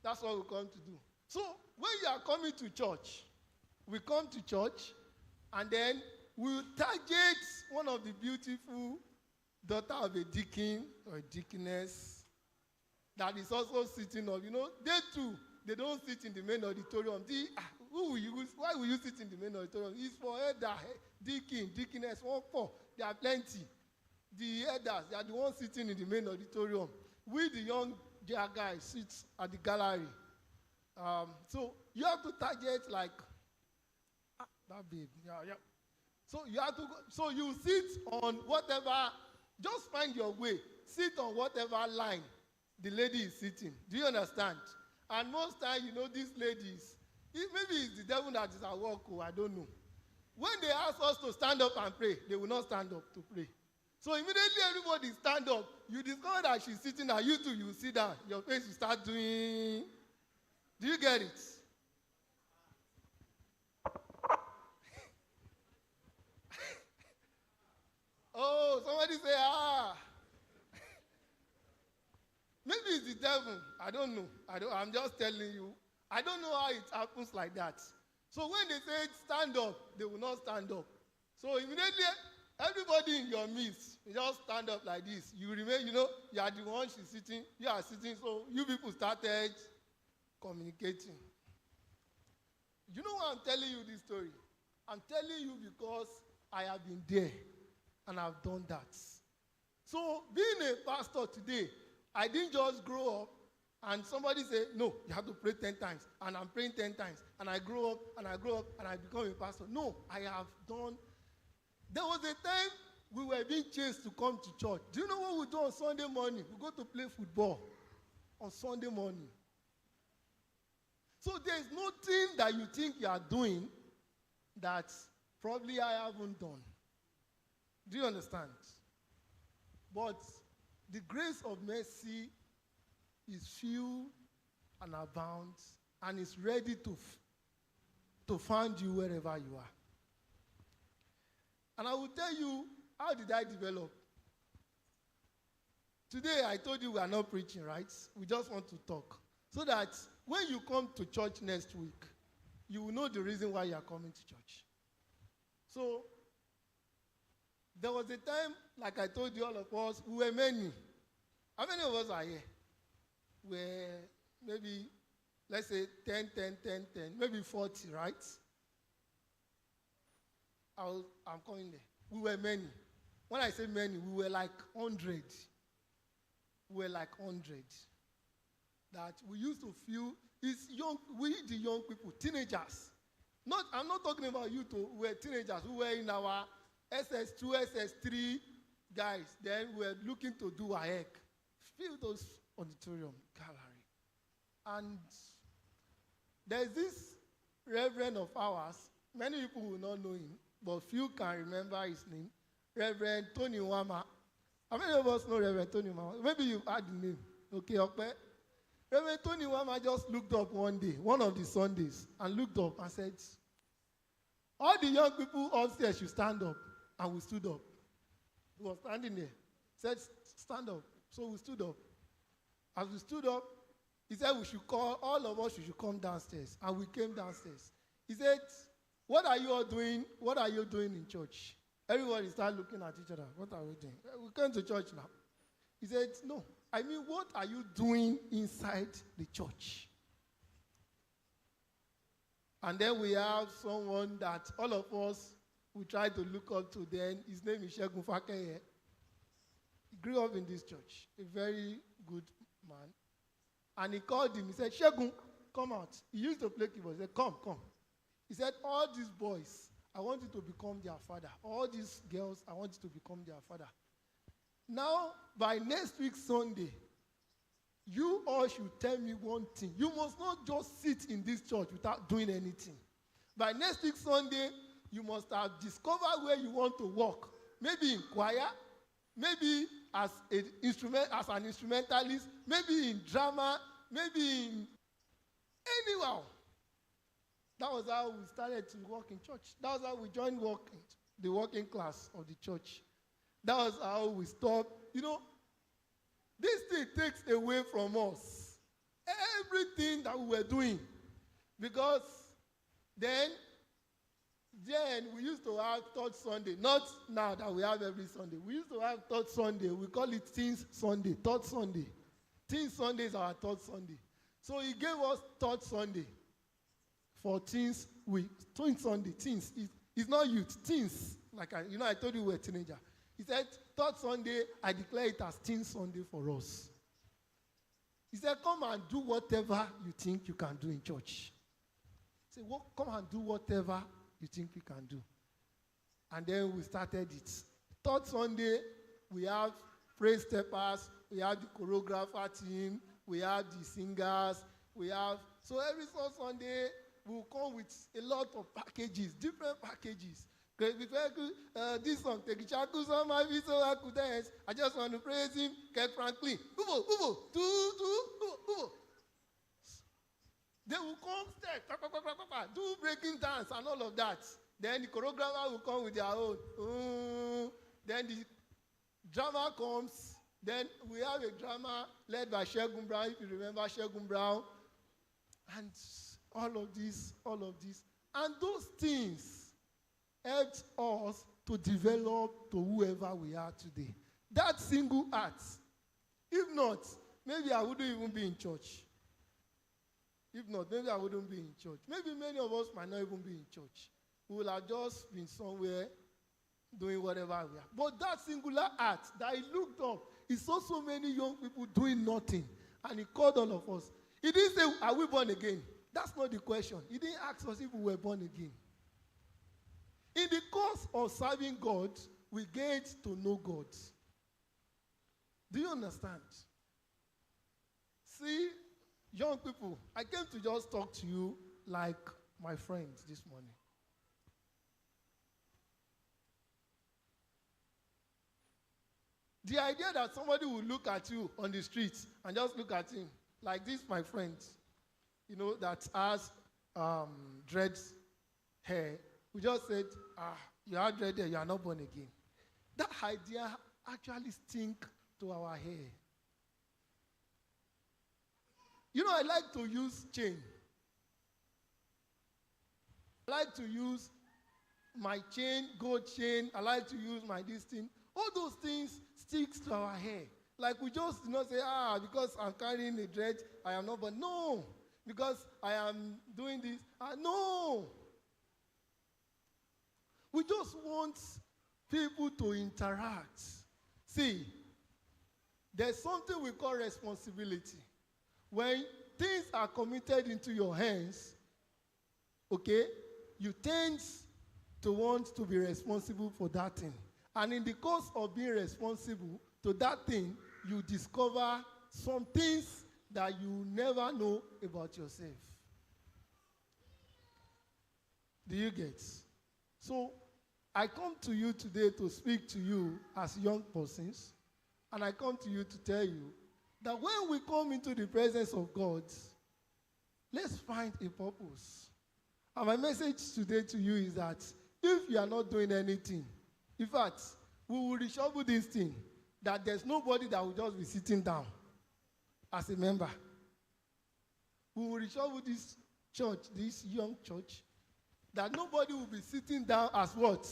That's what we come to do. So when you are coming to church, we come to church, and then we target one of the beautiful daughter of a deacon or a deaconess that is also sitting up. They too, they don't sit in the main auditorium. Why will you sit in the main auditorium? It's for elder, deacon, deaconess, 1-4. There are plenty. The elders, they are the ones sitting in the main auditorium. We, the young guys, sit at the gallery. So you have to target like that babe. Yeah. So you have to go, so you sit on whatever, just find your way. Sit on whatever line the lady is sitting. Do you understand? And most times, these ladies, maybe it's the devil that is at work, I don't know. When they ask us to stand up and pray, they will not stand up to pray. So immediately everybody stand up. You discover that she's sitting there. You too, you sit down. Your face will start doing. Do you get it? Oh, somebody say, Maybe it's the devil. I don't know. I'm just telling you. I don't know how it happens like that. So when they say stand up, they will not stand up. So immediately, everybody in your midst, you just stand up like this. You remain, you are the one she's sitting. You are sitting, so you people started communicating. You know why I'm telling you this story? I'm telling you because I have been there and I've done that. So being a pastor today, I didn't just grow up and somebody say, no, you have to pray 10 times. And I'm praying 10 times. And I grow up and I grow up and I become a pastor. No, I have done. There was a time we were being chased to come to church. Do you know what we do on Sunday morning? We go to play football on Sunday morning. So there's nothing that you think you are doing that probably I haven't done. Do you understand? But the grace of mercy is few and abounds and is ready to find you wherever you are. And I will tell you, how did I develop? Today I told you we are not preaching, right? We just want to talk. So that when you come to church next week, you will know the reason why you are coming to church. So there was a time, like I told you, all of us, we were many. How many of us are here? We're maybe, let's say 10, maybe 40, right? I'm coming there. We were many. When I say many, we were like 100. We were like 100. That we used to feel, it's young, we the young people, teenagers. I'm not talking about you two, we were teenagers. We were in our SS2, SS3 guys. Then we were looking to do a heck. Fill those auditorium gallery. And there's this reverend of ours. Many people will not know him, but few can remember his name. Reverend Tony Wama. How many of us know Reverend Tony Wama? Maybe you've heard the name. Okay, okay. Reverend Tony Wama just looked up one day, one of the Sundays, and looked up and said, all the young people upstairs should stand up. And we stood up. He was standing there. Said, stand up. So we stood up. As we stood up, he said we should call, all of us should come downstairs. And we came downstairs. He said, what are you all doing? What are you doing in church? Everybody started looking at each other. What are we doing? We came to church now. He said, no. I mean, what are you doing inside the church? And then we have someone that all of us we try to look up to. Then his name is Shegun Fakeye. He grew up in this church, a very good man. And he called him. He said, Shegun, come out. He used to play keyboard. He said, come. He said, all these boys, I want you to become their father. All these girls, I want you to become their father. Now, by next week Sunday, you all should tell me one thing. You must not just sit in this church without doing anything. By next week Sunday, you must have discovered where you want to work. Maybe in choir, maybe as an instrumentalist, maybe in drama, maybe in anywhere. That was how we started to work in church. That was how we joined the working class of the church. That was how we stopped. This thing takes away from us. thing that we were doing. Because then we used to have third Sunday. Not now that we have every Sunday. We used to have third Sunday. We call it Teens Sunday, third Sunday. Teen Sunday is our third Sunday. So he gave us third Sunday for Teens Week. Teen Sunday, teens. It's not youth, teens. Like I told you we were a teenager. He said, third Sunday, I declare it as Teen Sunday for us. He said, come and do whatever you think you can do in church. He said, well, come and do whatever you think we can do. And then we started it. Third Sunday, we have praise steppers, we have the choreographer team, we have the singers, so every Sunday, we'll come with a lot of packages, different packages. This song, I just want to praise him, Kirk Franklin. They will come step, do breaking dance and all of that. Then the choreographer will come with their own. Then the drama comes. Then we have a drama led by Shegun Brown, if you remember Shegun Brown. And all of this. And those things helped us to develop to whoever we are today. That single act. If not, maybe I wouldn't even be in church. Maybe many of us might not even be in church. We will have just been somewhere doing whatever we are. But that singular act that he looked up, he saw so many young people doing nothing. And he called all of us. He didn't say, are we born again? That's not the question. He didn't ask us if we were born again. In the course of serving God, we get to know God. Do you understand? See, young people, I came to just talk to you like my friends this morning. The idea that somebody will look at you on the street and just look at him, like this, my friend, that has dreads hair, we just said, you have dread hair, you are not born again. That idea actually stinks to our hair. I like to use chain. I like to use my chain, gold chain. I like to use my this thing. All those things sticks to our hair. Like we just do not say, because I'm carrying a dread, I am not born. No. Because I am doing this. No. We just want people to interact. See, there's something we call responsibility. When things are committed into your hands, okay, you tend to want to be responsible for that thing. And in the course of being responsible to that thing, you discover some things that you never know about yourself. Do you get? So, I come to you today to speak to you as young persons, and I come to you to tell you that when we come into the presence of God, let's find a purpose. And my message today to you is that if you are not doing anything, in fact, we will reshuffle this thing, that there's nobody that will just be sitting down as a member. We will reshuffle this church, this young church, that nobody will be sitting down as what?